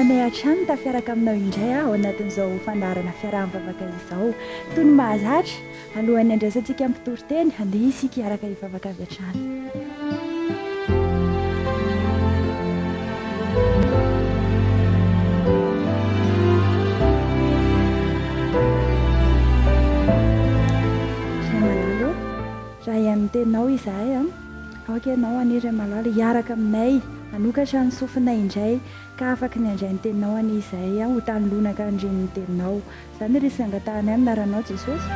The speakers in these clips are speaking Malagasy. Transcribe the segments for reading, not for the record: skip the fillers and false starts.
anay hatrany tafiaraka aminao indray ao anatin'izao fandarana fiaraha-mivavaka izao. Toy ny mahazatra alohan'ny andraisantsika ampitoroteny andeha isika hiaraka hivavaka avy hatrany. Raha ihany tenao izahay aoka ianao aniry malala hiaraka aminay anokatra ny sofinay indray ka afaka ny andray ny teninao any izahay ho tanolonaka andreny ny teninao. Izany ry sangatanay anaranao Jesosy.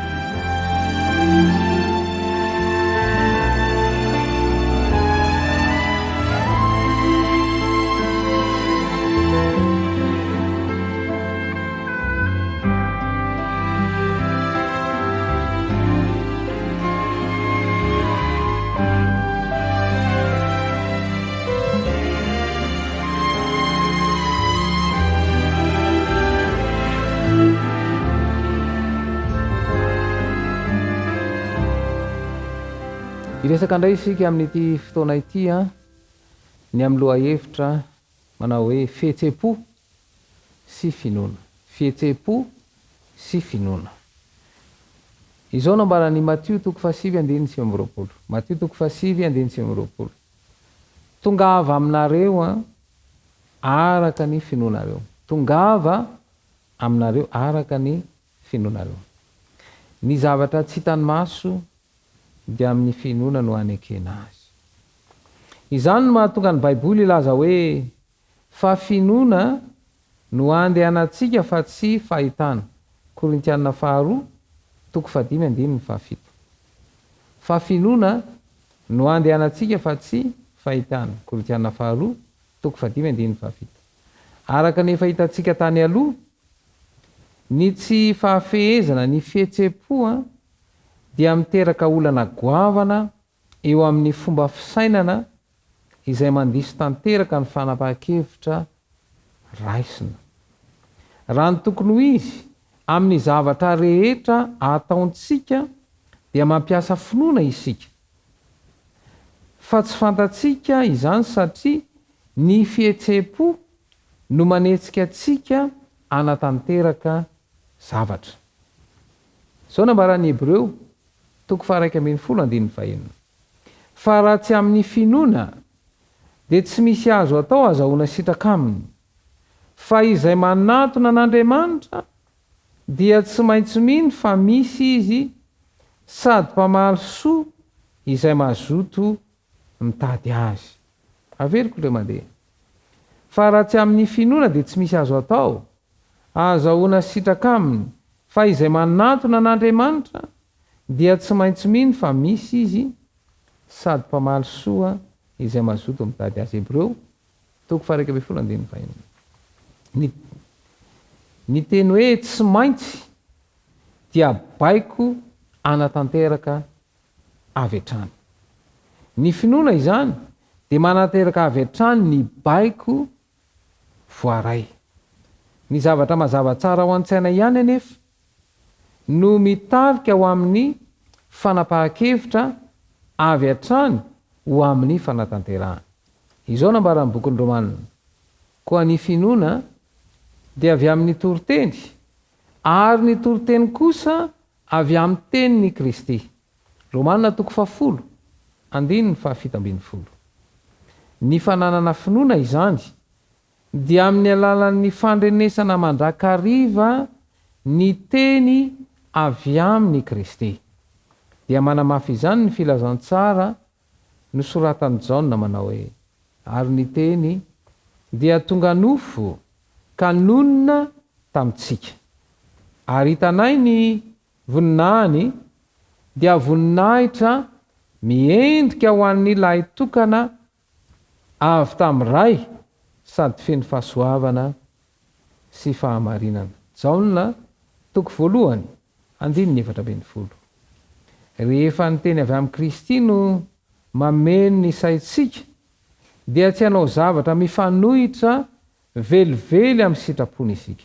Iresaka indray isika amin'ity fotoana ity ny amin'ny loha hevitra manao hoe fihetsem-po sy finoana. Fihetsem-po sy finoana. Izao nambaran'ny Matthieu 7:20. Matthieu 7:20. Tongava aminareo araka ny finoanareo. Tongava aminareo araka ny finoanareo. Ny zavatra tsy hitany maso dia amin'ny finoana no anekena azy. Izany no mahatonga ny Baiboly ilaza hoe fa finoana no andehanantsika fa tsy fahitana. Korintiana 2:5-7. Fa finoana no andehanantsika fa tsy fahitana. Korintiana 2:5-7. Araka ny efa hitantsika tany aloha, ny tsy fahafehezana ny fihetsem-po dia miteraka olana goavana eo amin'ny fomba fisainana izay mandiso tanteraka ny fanapahan-kevitra raisina. Raha ny tokony ho izy amin'ny zavatra rehetra ataontsika dia mampiasa finoana isika. Fa tsy fantatsika izany satria ny fihetsem-po no manetsika atsika anatanteraka zavatra. Zao nambaran'ny Hebreo 1:1. Fa raha tsy amin'ny finoana dia tsy misy azo atao azahoana sitraka aminy. Fa izay manatona an'Andriamanitra dia tsy maintsy mino fa misy izy sady mpamaly soa izay mazoto mitady azy. Averiko le mandeha. Fa raha tsy amin'ny finoana dia tsy misy azo atao azahoana sitraka aminy. Fa izay manatona an'Andriamanitra dia tsy maintsy mino fa misy izy sady mpamaly soa izay mazoto mitady azy. Hebreo 1:1. Ny teny hoe tsy maintsy dia baiko anatanteraka avy hatrany. Ny finoana izany dia manateraka avy hatrany ny baiko voaray. Ny zavatra mazava tsara ho an-tsaina ihany anefa no mitarika ho amin'ny fanapahan-kevitra avy hatrany ho amin'ny fanatanterahana. Izao nambaran'ny bokin'ny Romanina. Koa ny finoana dia avy amin'ny toroteny, ary ny toroteny kosa avy amin'ny tenin'ny Kristy. Romanina 10:7. Ny fananana finoana izany dia amin'ny alalan'ny fandrenesana mandrakariva ny teny avy amin'ny Kristy. Dia manamafy izany ny filazantsara nosoratan'i Jaona manao hoe ary ny teny dia tonga nofo ka nonona tamintsika. Ary hitanay ny voninahiny dia voninahitra miendrika ho an'ny lahy tokana avy tamin'iray sady feno fahasoavana sy fahamarinana. Jaona 1:7. Rehefa ny teny avy amin'ny Kristy no mameno ny saintsika dia tsy hanao zavatra mifanohitra velively amin'ny sitrapony isika.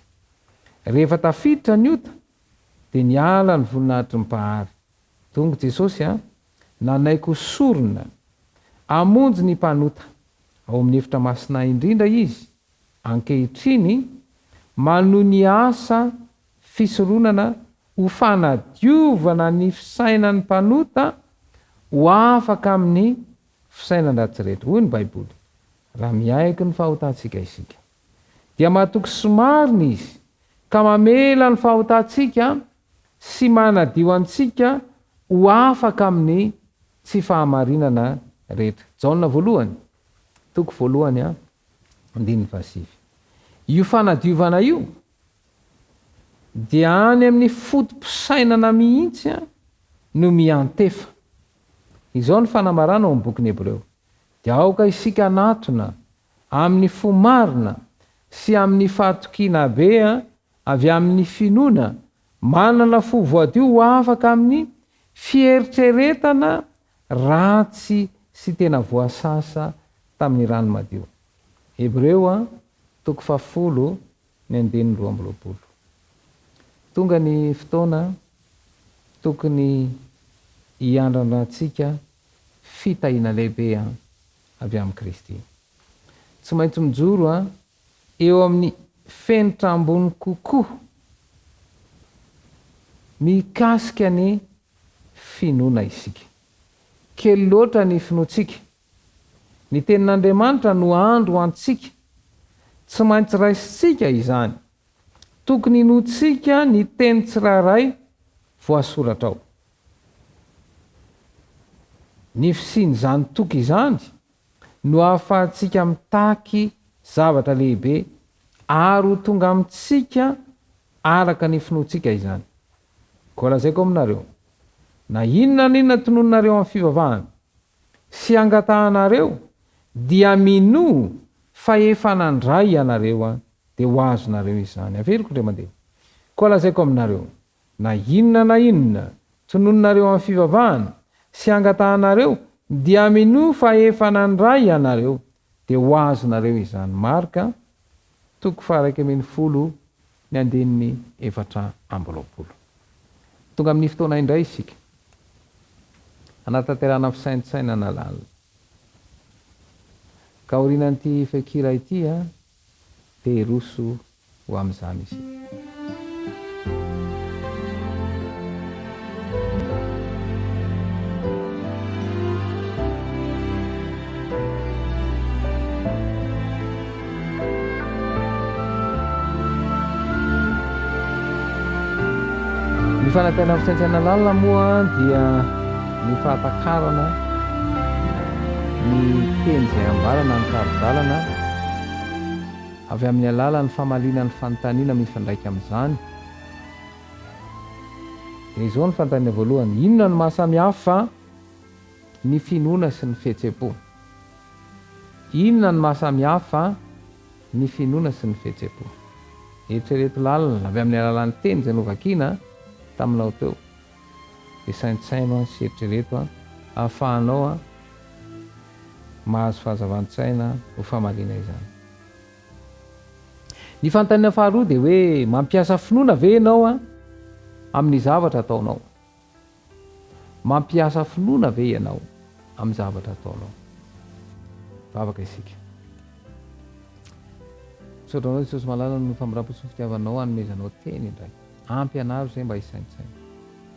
Rehefa tafiditra ny ota dia niala ny voninahitry ny mpahary. Tonga Jesosy nanaiko sorona amonjy ny mpanota ao amin'ny efitra masina indrindra izy ankehitriny mano ny asa fisoronana ho fanadiovana ny fisainany mpanota ho afaka amin'ny fisainandratsy rehetra. Hoy ny baiboly, raha miaiky ny fahotantsika isika dia mahatoky somariny izy ka mamela ny fahotantsika sy manadio antsika ho afaka amin'ny tsy fahamarinana rehetra. Jaona voalohany, toko voalohany a 1:7. Io fanadiovana io dia any amin'ny fotom-pisainana mihitsy no miantefa. Izao ny fanamarana ao amin'ny boky Hebreo. Dia aoka isika natona amin'ny fomarina sy amin'ny fahatokiana be avy amin'ny finoana manana fo voadio ho afaka amin'ny fieritreretana ratsy sy tena voasasa tamin'ny rano madio. Hebreo toko 10:12. Tonga ny fotoana tokony hiandrantsika fitahiana lehibe avy amin'ny Kristy. Tsy maintsy mijoro eo amin'ny fenitra ambony kokoa mikasika ny finoana isika. Kely loatra ny finoantsika. Ny tenin'Andriamanitra no andro antsika. Tsy maintsy raisitsika izany. Tokony hinoantsika ny teny tsirairay voasoratra ao. Ny fisian'izany toky izany no ahafahantsika mitaky zavatra lehibe ary ho tonga amintsika araka ny finoantsika izany. Koa lazaiko aminareo, na inona tonononareo amin'ny fivavahana sy angatahanareo dia mino fa efa nandray ianareo dia ho azonareo izany. Averiko ndray mandeha. Koa lazaiko aminareo, na inona tonononareo amin'ny fivavahana sy angatahanareo dia mino fa efa nandray ianareo dia ho azonareo izany. Marka toko 1:7. Tonga amin'ny fotoana indray isika anatanterana fisaintsainana lalina. Ka orinan'ity fekira ity dia hiroso ho amin'izany isika. Ny fanantenana fisaintsaina lalina moa dia ny fahatakarana ny teny izay ambarana ny karodalana avy amin'ny alalan'ny famaliana ny fanontaniana mifandraika amin'izany. Izao ny fanontaniana voalohany, inona no mahasamihafa ny finoana sy ny fihetsem-po? Inona no mahasamihafa ny finoana sy ny fihetsem-po? Eritrereto lalina avy amin'ny alalan'ny teny izay novakiana taminao teo. Dia saintsaino sy eritrereto ahafahanao mahazo fahazavantsaina ho famaliana izany. Ny fanontaniana faharoa dia hoe mampiasa finoana ve ianao amin'ny zavatra ataonao? Mampiasa finoana ve ianao amin'ny zavatra ataonao? Vavaka isika. Misaotranao Jesosy malala no famirapo-po sy fitiavanao hanomezanao teny indray. Ampy anaro izay mba hisaintsaina.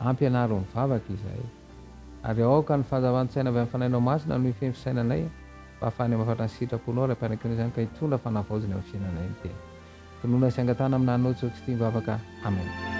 Ampy anaro mivavaka izay. Ary aoka ny fahazavantsaina avy amin'ny fanahinao masina no hifehy fisainanay mba ahafahany mahafatra ny sitraponao raha mpianakina izany ka hitondra fanavaozana amin'ny fiainanay ny teny. Finoana sy angatana amin'nanao Jesosy Kristy mivavaka. Amen.